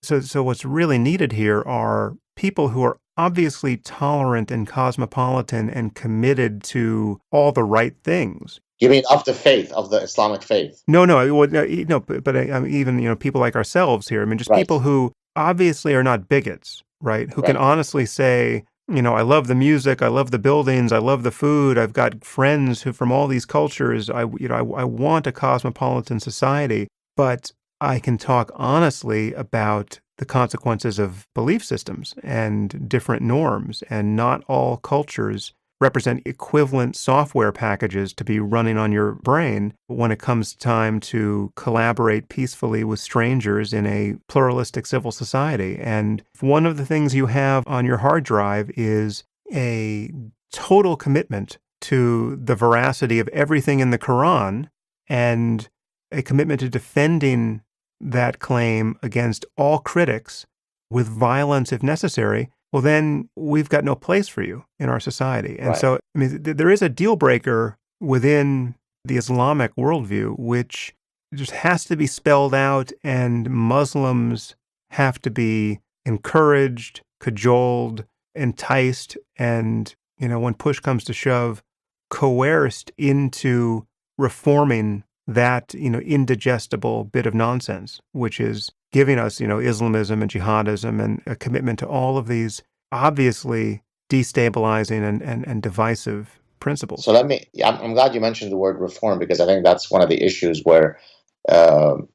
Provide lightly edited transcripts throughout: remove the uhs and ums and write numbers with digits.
So what's really needed here are people who are obviously tolerant and cosmopolitan and committed to all the right things. You mean of the faith, of the Islamic faith? No, no, well, no, but I mean, even people like ourselves here. I mean, just Right, people who obviously are not bigots, right? Who can right. honestly say, I love the music, I love the buildings, I love the food. I've got friends who from all these cultures. I want a cosmopolitan society, but I can talk honestly about the consequences of belief systems and different norms, and not all cultures represent equivalent software packages to be running on your brain when it comes time to collaborate peacefully with strangers in a pluralistic civil society. And one of the things you have on your hard drive is a total commitment to the veracity of everything in the Quran, and a commitment to defending that claim against all critics with violence if necessary, well, then we've got no place for you in our society. And Right. so, I mean, there is a deal breaker within the Islamic worldview, which just has to be spelled out, and Muslims have to be encouraged, cajoled, enticed, and, when push comes to shove, coerced into reforming that, indigestible bit of nonsense, which is giving us, Islamism and jihadism and a commitment to all of these obviously destabilizing and divisive So principles. let me, yeah, I'm glad you mentioned the word reform because I think that's one of the issues where, given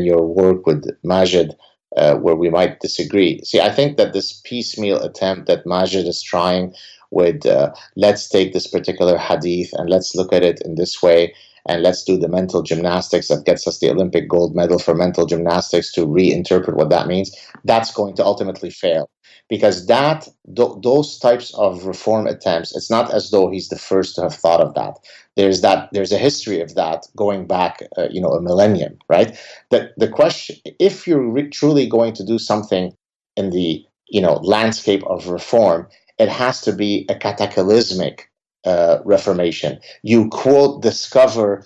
your work with Majid, where we might disagree. See, I think that this piecemeal attempt that Majid is trying with, let's take this particular hadith and let's look at it in this way, and let's do the mental gymnastics that gets us the Olympic gold medal for mental gymnastics to reinterpret what that means, that's going to ultimately fail. Because those types of reform attempts, it's not as though he's the first to have thought of that. There's a history of that going back, a millennium, right? The question, if you're truly going to do something in the landscape of reform, it has to be a cataclysmic reformation. You quote discover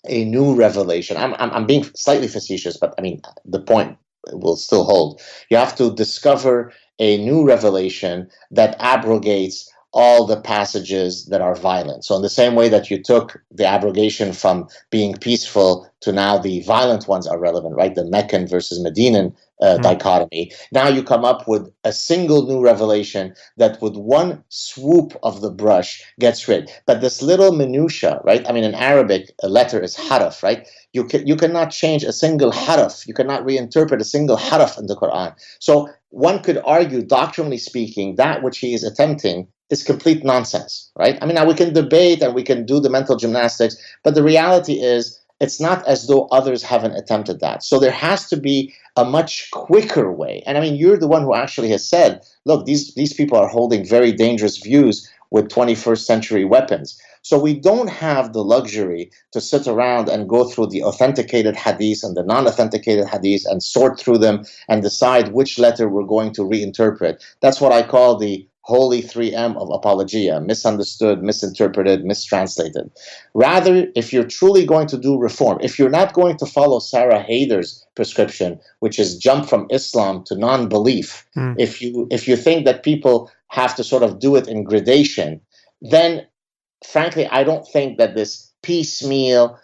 a new revelation. I'm being slightly facetious, but I mean the point will still hold. You have to discover a new revelation that abrogates all the passages that are violent. So in the same way that you took the abrogation from being peaceful to now the violent ones are relevant, right? The Meccan versus Medinan Mm. dichotomy. Now you come up with a single new revelation that with one swoop of the brush gets rid. But this little minutia, right? I mean, in Arabic, a letter is harf, right? You cannot change a single harf. You cannot reinterpret a single harf in the Quran. So one could argue, doctrinally speaking, that which he is attempting is complete nonsense, right? I mean, now we can debate and we can do the mental gymnastics, but the reality is it's not as though others haven't attempted that. So there has to be a much quicker way. And I mean, you're the one who actually has said, look, these people are holding very dangerous views with 21st century weapons. So we don't have the luxury to sit around and go through the authenticated hadith and the non-authenticated hadith and sort through them and decide which letter we're going to reinterpret. That's what I call the holy 3M of apologia: misunderstood, misinterpreted, mistranslated. Rather, if you're truly going to do reform, if you're not going to follow Sarah Haider's prescription, which is jump from Islam to non-belief, Mm. if you think that people have to sort of do it in gradation, then frankly, I don't think that this piecemeal,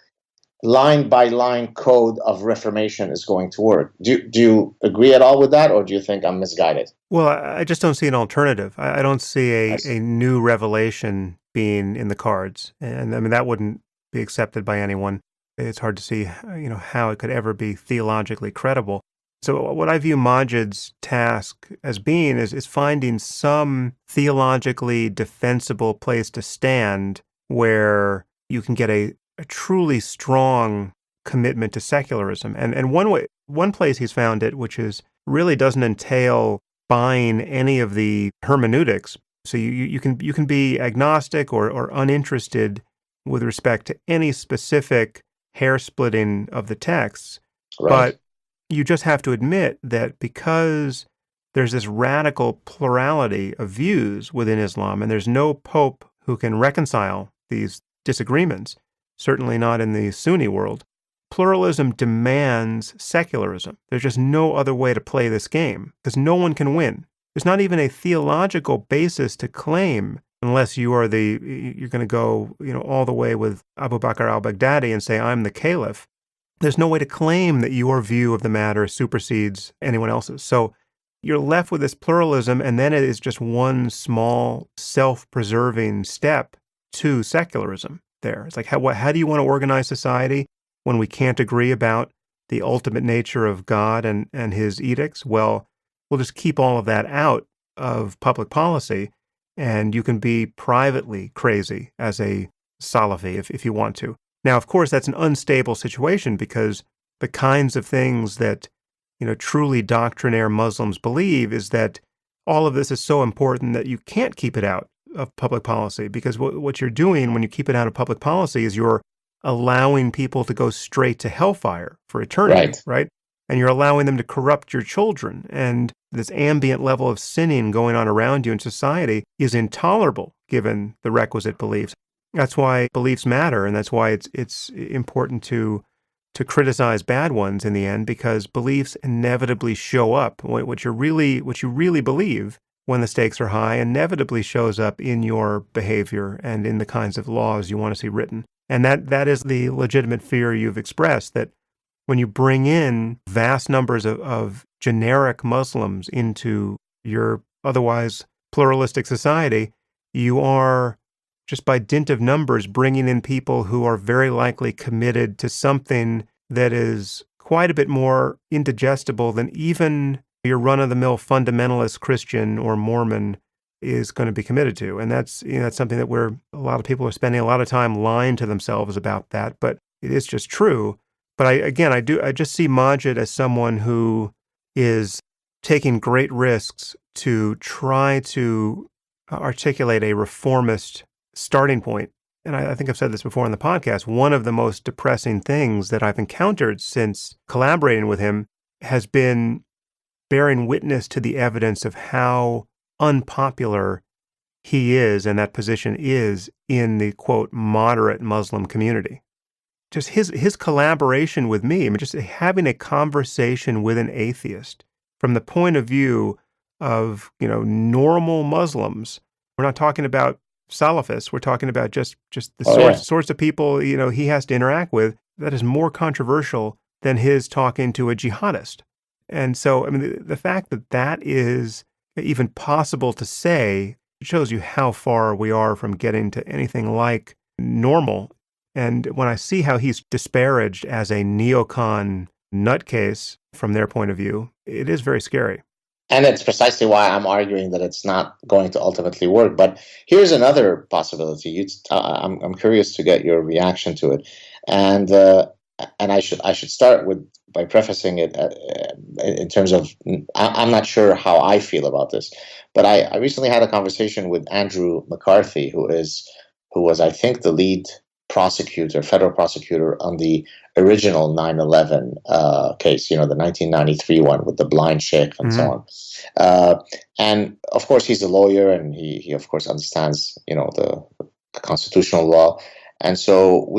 line by line code of reformation is going to work. Do you agree at all with that, or do you think I'm misguided? Well, I just don't see an alternative. I don't see I a see. new revelation being in the cards. And I mean, that wouldn't be accepted by anyone. It's hard to see, how it could ever be theologically credible. So what I view Majid's task as being is finding some theologically defensible place to stand where you can get a truly strong commitment to secularism. And one place he's found it, which is really doesn't entail buying any of the hermeneutics. So you can be agnostic or uninterested with respect to any specific hair splitting of the texts, Right. but you just have to admit that because there's this radical plurality of views within Islam, and there's no pope who can reconcile these disagreements, certainly not in the Sunni world. pluralism demands secularism. There's just no other way to play this game because no one can win. There's not even a theological basis to claim unless you're going to go, all the way with Abu Bakr al-Baghdadi and say, I'm the caliph. There's no way to claim that your view of the matter supersedes anyone else's. So you're left with this pluralism, and then it is just one small self-preserving step to secularism there. It's like, how do you want to organize society when we can't agree about the ultimate nature of God and his edicts? Well, we'll just keep all of that out of public policy, and you can be privately crazy as a Salafi if you want to. Now, of course, that's an unstable situation because the kinds of things that truly doctrinaire Muslims believe is that all of this is so important that you can't keep it out of public policy, because what you're doing when you keep it out of public policy is you're allowing people to go straight to hellfire for eternity, right? And you're allowing them to corrupt your children. And this ambient level of sinning going on around you in society is intolerable given the requisite beliefs. That's why beliefs matter, and that's why it's important to criticize bad ones in the end, because beliefs inevitably show up. What you really believe when the stakes are high inevitably shows up in your behavior and in the kinds of laws you want to see written. And that is the legitimate fear you've expressed, that when you bring in vast numbers of generic Muslims into your otherwise pluralistic society, you are, just by dint of numbers, bringing in people who are very likely committed to something that is quite a bit more indigestible than even your run-of-the-mill fundamentalist Christian or Mormon is going to be committed to. And that's something that a lot of people are spending a lot of time lying to themselves about that, but it is just true. But I just see Maajid as someone who is taking great risks to try to articulate a reformist starting point. And I think I've said this before on the podcast, one of the most depressing things that I've encountered since collaborating with him has been bearing witness to the evidence of how unpopular he is and that position is in the, quote, moderate Muslim community. Just his collaboration with me, just having a conversation with an atheist from the point of view of, normal Muslims. We're not talking about Salafists. We're talking about just the sorts of people, he has to interact with. That is more controversial than his talking to a jihadist. And so, the fact that is even possible to say, it shows you how far we are from getting to anything like normal. And when I see how he's disparaged as a neocon nutcase from their point of view, it is very scary. And it's precisely why I'm arguing that it's not going to ultimately work. But here's another possibility. I'm curious to get your reaction to it, and I should start by prefacing it in terms of I'm not sure how I feel about this, but I recently had a conversation with Andrew McCarthy, who was, I think, the lead federal prosecutor on the original 9/11 case, the 1993 one with the blind sheikh and so on. And of course, he's a lawyer, and he of course understands, the constitutional law. And so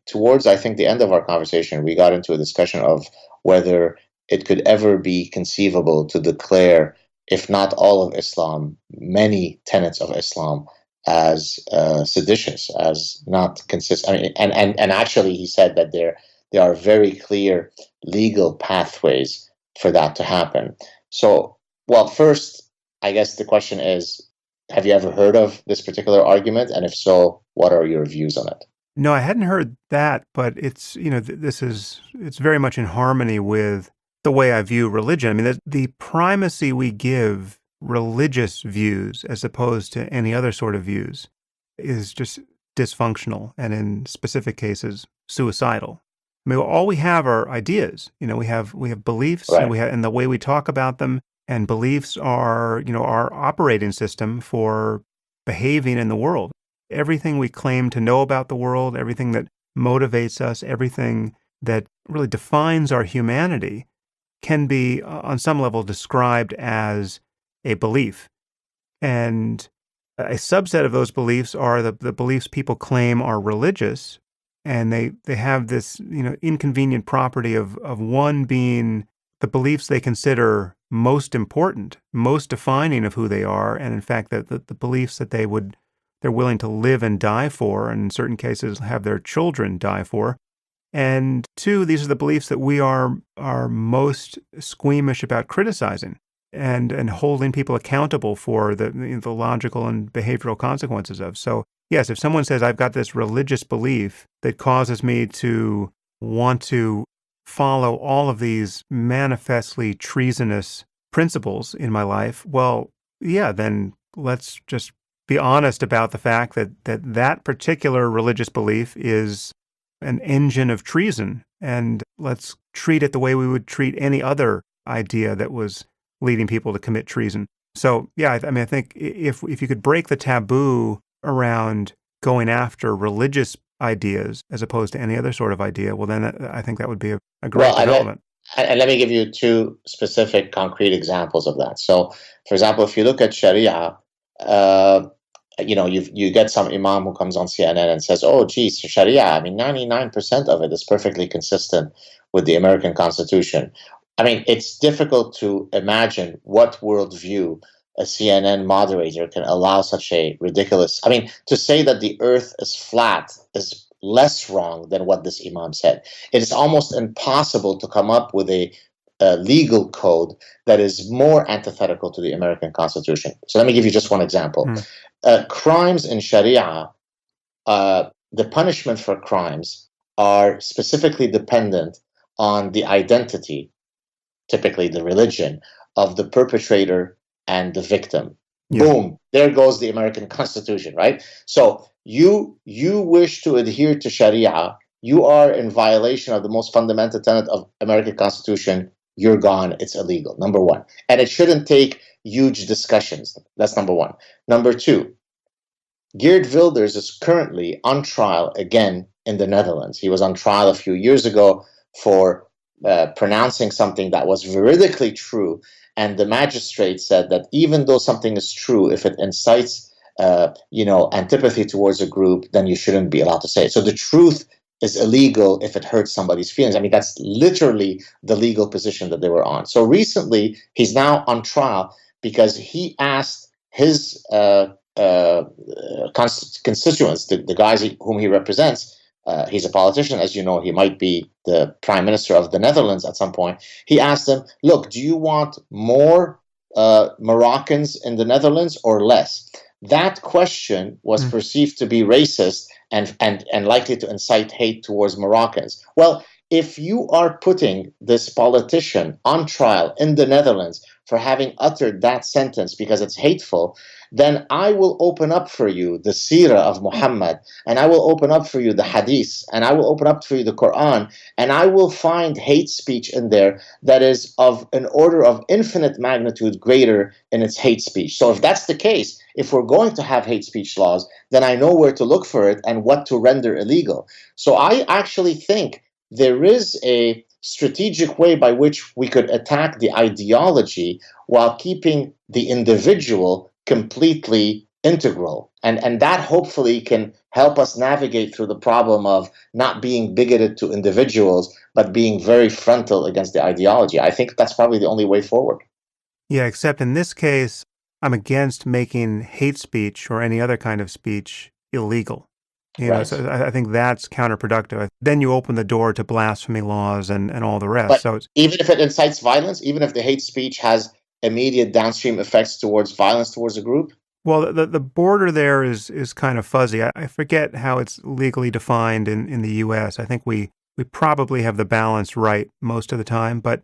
towards, I think, the end of our conversation, we got into a discussion of whether it could ever be conceivable to declare, if not all of Islam, many tenets of Islam as seditious, as not consistent. And actually, he said that there are very clear legal pathways for that to happen. So, well, first, I guess the question is, have you ever heard of this particular argument? And if so, what are your views on it? No, I hadn't heard that, but it's, it's very much in harmony with the way I view religion. The primacy we give religious views as opposed to any other sort of views is just dysfunctional and in specific cases suicidal. All we have are ideas. We have beliefs, right, and the way we talk about them, and beliefs are, our operating system for behaving in the world. Everything we claim to know about the world, everything that motivates us, everything that really defines our humanity can be on some level described as a belief. And a subset of those beliefs are the beliefs people claim are religious, And they have this, inconvenient property of one being the beliefs they consider most important, most defining of who they are, and in fact that the beliefs that they're willing to live and die for, and in certain cases have their children die for. And two, these are the beliefs that we are most squeamish about criticizing and holding people accountable for the logical and behavioral consequences of. So yes, if someone says I've got this religious belief that causes me to want to follow all of these manifestly treasonous principles in my life, well, yeah, then let's just be honest about the fact that particular religious belief is an engine of treason, and let's treat it the way we would treat any other idea that was leading people to commit treason. So, yeah, I think if you could break the taboo around going after religious ideas as opposed to any other sort of idea, well, then I think that would be a great Well, development. and let me give you two specific concrete examples of that. So, for example, if you look at Sharia, uh, you get some imam who comes on CNN and says, "Oh, geez, Sharia. I mean, 99% of it is perfectly consistent with the American Constitution." I mean, it's difficult to imagine what worldview a CNN moderator can allow such a ridiculous. I mean, to say that the Earth is flat is less wrong than what this imam said. It is almost impossible to come up with a legal code that is more antithetical to the American Constitution. So let me give you just one example. Mm. Crimes in Sharia, the punishment for crimes are specifically dependent on the identity, typically the religion, of the perpetrator and the victim. Yeah. Boom, there goes the American Constitution, right? So you wish to adhere to Sharia, you are in violation of the most fundamental tenet of American Constitution. You're gone. It's illegal. Number one, and it shouldn't take huge discussions. That's number one. Number two, Geert Wilders is currently on trial again in the Netherlands. He was on trial a few years ago for pronouncing something that was veridically true, and the magistrate said that even though something is true, if it incites, antipathy towards a group, then you shouldn't be allowed to say it. So the truth is illegal if it hurts somebody's feelings. I mean, that's literally the legal position that they were on. So recently, he's now on trial because he asked his constituents, the guys whom he represents. He's a politician, as you know. He might be the prime minister of the Netherlands at some point. He asked them, "Look, do you want more Moroccans in the Netherlands or less?" That question was Mm. perceived to be racist and likely to incite hate towards Moroccans. Well, if you are putting this politician on trial in the Netherlands for having uttered that sentence because it's hateful, then I will open up for you the seerah of Muhammad, and I will open up for you the hadith, and I will open up for you the Quran, and I will find hate speech in there that is of an order of infinite magnitude greater in its hate speech. So if that's the case, if we're going to have hate speech laws, then I know where to look for it and what to render illegal. So I actually think there is a strategic way by which we could attack the ideology while keeping the individual completely integral. And that hopefully can help us navigate through the problem of not being bigoted to individuals, but being very frontal against the ideology. I think that's probably the only way forward. Yeah, except in this case, I'm against making hate speech or any other kind of speech illegal. Right. So I think that's counterproductive. Then you open the door to blasphemy laws and all the rest. But So it's, even if it incites violence, even if the hate speech has immediate downstream effects towards violence towards a group. well, the border there is kind of fuzzy. I forget how it's legally defined in the U.S. I think we probably have the balance right most of the time. But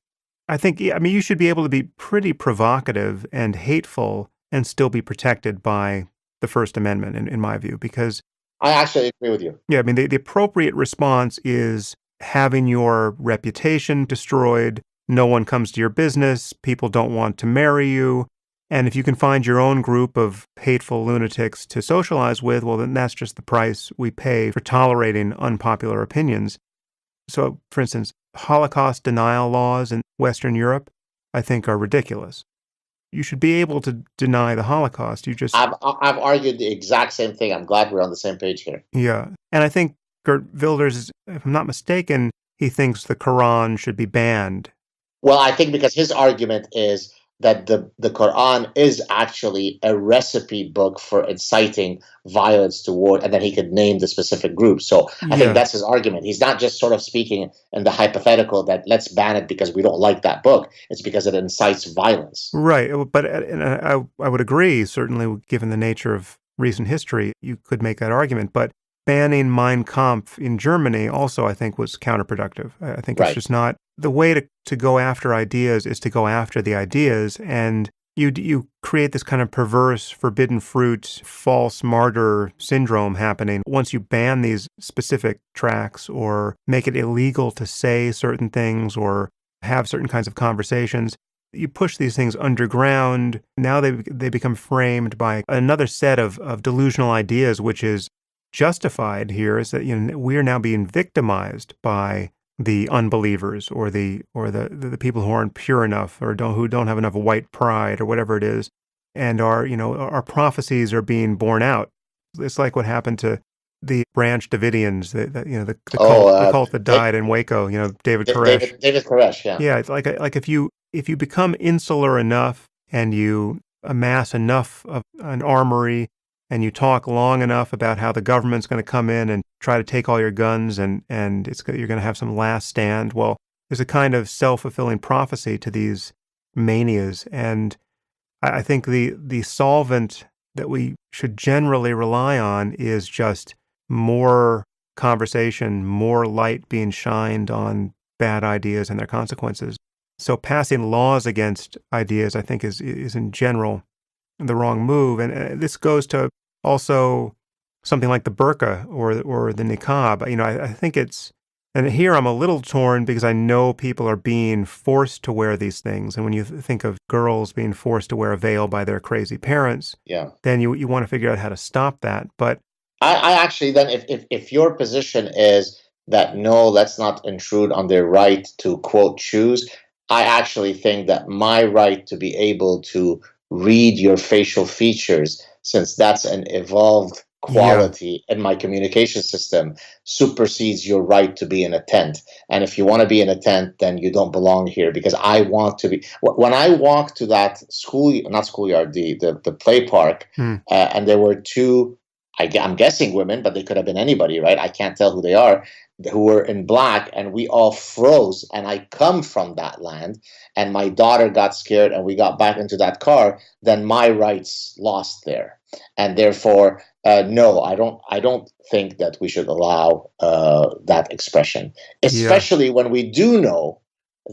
I think, yeah, I mean, you should be able to be pretty provocative and hateful and still be protected by the First Amendment, in my view, because I actually agree with you. yeah, I mean, the appropriate response is having your reputation destroyed. No one comes to your business. People don't want to marry you. And if you can find your own group of hateful lunatics to socialize with, well, then that's just the price we pay for tolerating unpopular opinions. So, for instance, Holocaust denial laws in Western Europe, I think, are ridiculous. You should be able to deny the Holocaust. You just, I've argued the exact same thing. I'm glad we're on the same page here. yeah. And I think Geert Wilders, if I'm not mistaken, he thinks the Quran should be banned. Well, I think because his argument is that the Quran is actually a recipe book for inciting violence toward, and then he could name the specific group. So I think Yeah, that's his argument. He's not just sort of speaking in the hypothetical that let's ban it because we don't like that book. It's because it incites violence. right. But and I would agree, certainly, given the nature of recent history, you could make that argument. But banning Mein Kampf in Germany also, I think, was counterproductive. I think it's Right. just not the way to go after ideas is to go after the ideas, and you create this kind of perverse, forbidden fruit, false martyr syndrome happening once you ban these specific tracks or make it illegal to say certain things or have certain kinds of conversations. You push these things underground. Now they become framed by another set of delusional ideas, which is justified here, is that we are now being victimized by the unbelievers or the people who aren't pure enough or who don't have enough white pride or whatever it is, and our prophecies are being borne out. It's like what happened to the Branch Davidians, Oh, the cult that died in Waco. David Koresh. David Koresh. Yeah. Yeah, it's like if you become insular enough and you amass enough of an armory and you talk long enough about how the government's going to come in and try to take all your guns and you're going to have some last stand. Well, there's a kind of self-fulfilling prophecy to these manias, and I think the solvent that we should generally rely on is just more conversation, more light being shined on bad ideas and their consequences. So passing laws against ideas, I think, is in general the wrong move. And this goes to also something like the burqa or the niqab. I think it's, and here I'm a little torn because I know people are being forced to wear these things. And when you think of girls being forced to wear a veil by their crazy parents, Yeah. then you want to figure out how to stop that. But I actually then if your position is that no, let's not intrude on their right to quote choose, I actually think that my right to be able to read your facial features, since that's an evolved yeah, quality in my communication system, supersedes your right to be in a tent. And if you want to be in a tent, then you don't belong here because I want to be. When I walked to that school, not schoolyard, the play park, hmm, and there were two, I'm guessing women, but they could have been anybody, right? I can't tell who they are, who were in black, and we all froze. And I come from that land, and my daughter got scared, and we got back into that car. Then my rights lost there, and therefore, no, I don't think that we should allow that expression, yeah. especially when we do know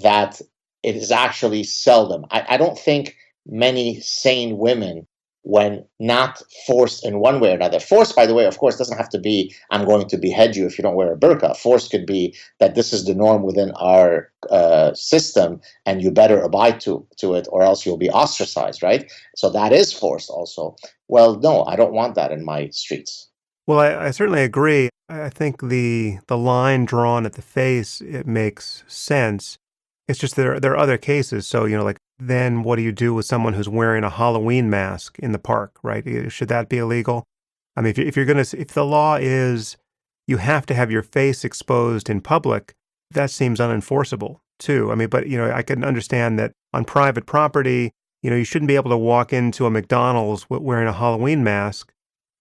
that it is actually seldom. I don't think many sane women, when not forced in one way or another. Force, by the way, of course, doesn't have to be I'm going to behead you if you don't wear a burqa. Force could be that this is the norm within our system, and you better abide to it, or else you'll be ostracized, right? So that is forced also. Well, no, I don't want that in my streets. Well, I certainly agree. I think the line drawn at the face, it makes sense. It's just there are other cases. So, like then what do you do with someone who's wearing a Halloween mask in the park, right? Should that be illegal? I mean, if you're going to, if the law is you have to have your face exposed in public, that seems unenforceable too. I mean, but I can understand that on private property, you shouldn't be able to walk into a McDonald's wearing a Halloween mask.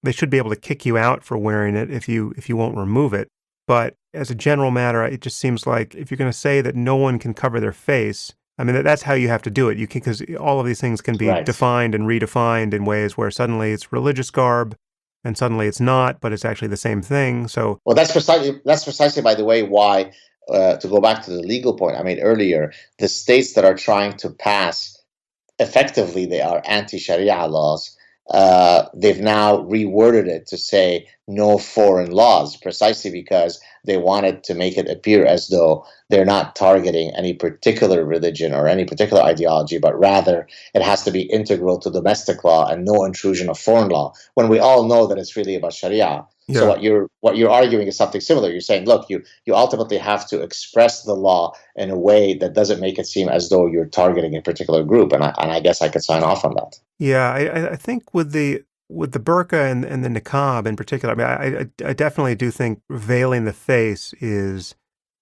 They should be able to kick you out for wearing it if you won't remove it. But as a general matter, it just seems like if you're going to say that no one can cover their face, I mean that's how you have to do it. You can, because all of these things can be Right. defined and redefined in ways where suddenly it's religious garb and suddenly it's not, but it's actually the same thing. So Well, that's precisely, by the way, why to go back to the legal point I made earlier, the states that are trying to pass effectively they are anti-Sharia laws. They've now reworded it to say no foreign laws, precisely because they wanted to make it appear as though they're not targeting any particular religion or any particular ideology, but rather it has to be integral to domestic law and no intrusion of foreign law. When we all know that it's really about Sharia. So yeah, what you're arguing is something similar. You're saying, look, you ultimately have to express the law in a way that doesn't make it seem as though you're targeting a particular group, and I guess I could sign off on that. yeah, I think with with the burqa and the niqab in particular, I mean, I definitely do think veiling the face is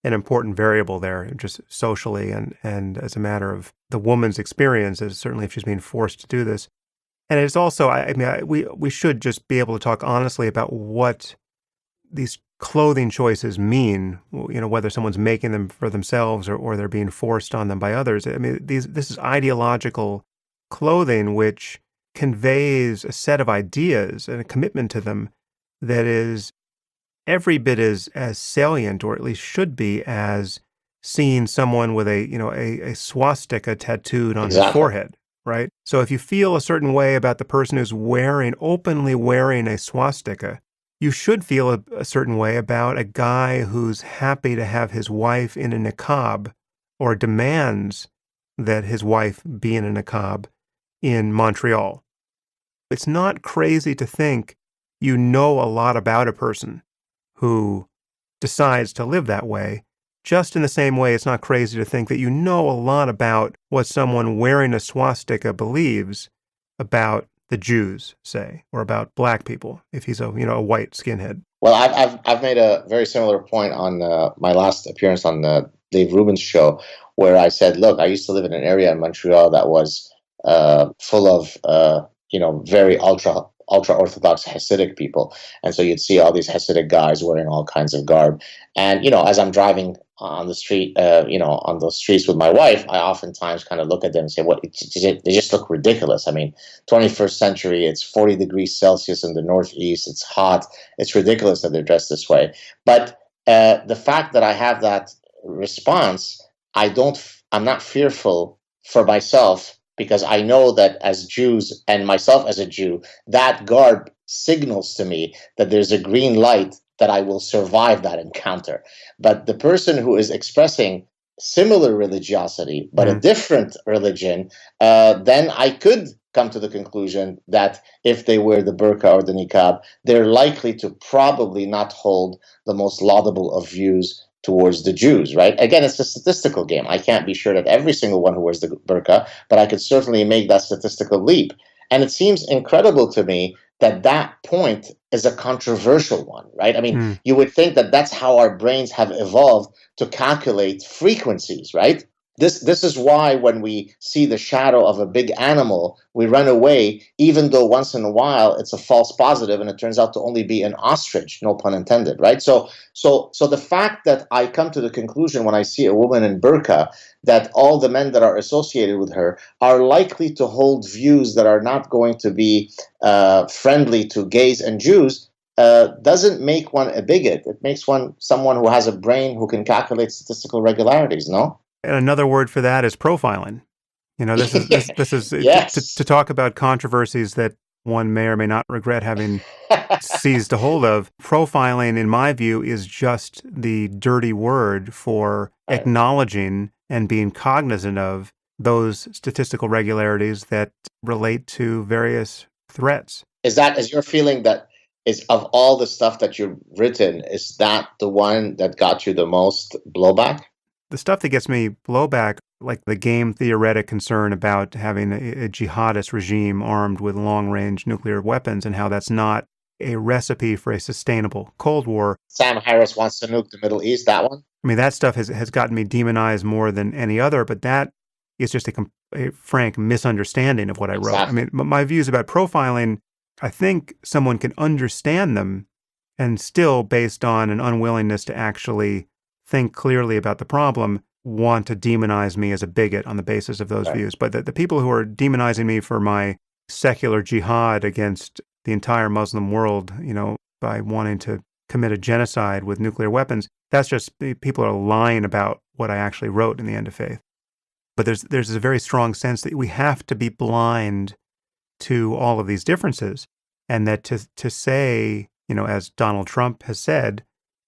an important variable there, just socially and as a matter of the woman's experiences, certainly if she's being forced to do this. And it's also, I mean, we should just be able to talk honestly about what these clothing choices mean, whether someone's making them for themselves or they're being forced on them by others. I mean, this is ideological clothing which conveys a set of ideas and a commitment to them that is every bit as salient, or at least should be, as seeing someone with a swastika tattooed on his Exactly. forehead, right? So if you feel a certain way about the person who's openly wearing a swastika, you should feel a certain way about a guy who's happy to have his wife in a niqab or demands that his wife be in a niqab in Montreal. It's not crazy to think you know a lot about a person who decides to live that way, just in the same way it's not crazy to think that you know a lot about what someone wearing a swastika believes about the Jews, say, or about black people, if he's a white skinhead. Well, I've made a very similar point on my last appearance on the Dave Rubin's show, where I said, look, I used to live in an area in Montreal that was full of very ultra orthodox Hasidic people, and so you'd see all these Hasidic guys wearing all kinds of garb, and as I'm driving on the street, on those streets with my wife, I oftentimes kind of look at them and say, "What? They just look ridiculous." I mean, 21st century, it's 40 degrees Celsius in the Northeast, it's hot, it's ridiculous that they're dressed this way. But the fact that I have that response, I'm not fearful for myself, because I know that as Jews and myself as a Jew, that garb signals to me that there's a green light that I will survive that encounter. But the person who is expressing similar religiosity but a Mm. different religion, then I could come to the conclusion that if they wear the burqa or the niqab, they're likely to probably not hold the most laudable of views towards the Jews, right? Again, it's a statistical game. I can't be sure that every single one who wears the burqa, but I could certainly make that statistical leap. And it seems incredible to me that that point is a controversial one, right? I mean, Mm. you would think that that's how our brains have evolved to calculate frequencies, right? This is why when we see the shadow of a big animal, we run away, even though once in a while it's a false positive and it turns out to only be an ostrich, no pun intended, right? So the fact that I come to the conclusion when I see a woman in burqa that all the men that are associated with her are likely to hold views that are not going to be friendly to gays and Jews, doesn't make one a bigot. It makes one someone who has a brain who can calculate statistical regularities. No. And another word for that is profiling. This is to Yes. talk about controversies that one may or may not regret having seized a hold of. Profiling, in my view, is just the dirty word for Right. acknowledging and being cognizant of those statistical regularities that relate to various threats. Is your feeling that is of all the stuff that you've written, is that the one that got you the most blowback? The stuff that gets me blowback, like the game theoretic concern about having a jihadist regime armed with long-range nuclear weapons and how that's not a recipe for a sustainable Cold War. Sam Harris wants to nuke the Middle East. That one. I mean, that stuff has gotten me demonized more than any other, but that is just a frank misunderstanding of what I wrote. I Exactly. mean, my views about profiling, I think someone can understand them and still, based on an unwillingness to actually think clearly about the problem, want to demonize me as a bigot on the basis of those Right. views. But the people who are demonizing me for my secular jihad against the entire Muslim world, by wanting to commit a genocide with nuclear weapons, that's just people are lying about what I actually wrote in The End of Faith. But there's a very strong sense that we have to be blind to all of these differences, and that to say, as Donald Trump has said,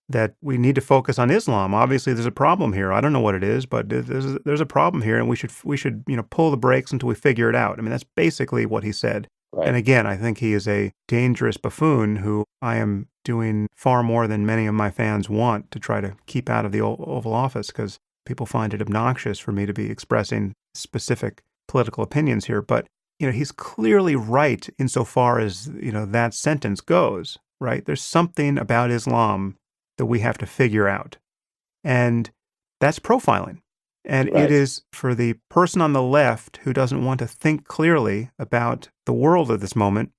that we need to focus on Islam. Obviously, there's a problem here. I don't know what it is, but there's a problem here, and we should pull the brakes until we figure it out. I mean, that's basically what he said. And Right. again, I think he is a dangerous buffoon who I am doing far more than many of my fans want to try to keep out of the Oval Office, because people find it obnoxious for me to be expressing specific political opinions here. But he's clearly right insofar as, that sentence goes, right? There's something about Islam that we have to figure out. And that's profiling. And it Right. is for the person on the left who doesn't want to think clearly about the world at this moment,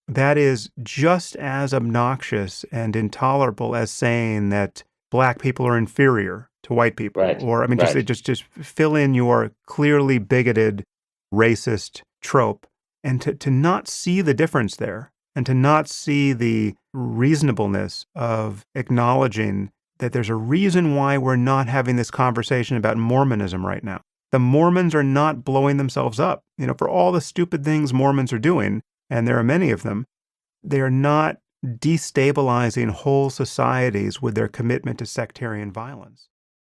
that is just as obnoxious and intolerable as saying that black people are inferior to white people. Right. Or, I mean, Right. just fill in your clearly bigoted, racist trope. And to not see the difference there and to not see the reasonableness of acknowledging that there's a reason why we're not having this conversation about Mormonism right now. The Mormons are not blowing themselves up. For all the stupid things Mormons are doing, and there are many of them, they are not destabilizing whole societies with their commitment to sectarian violence.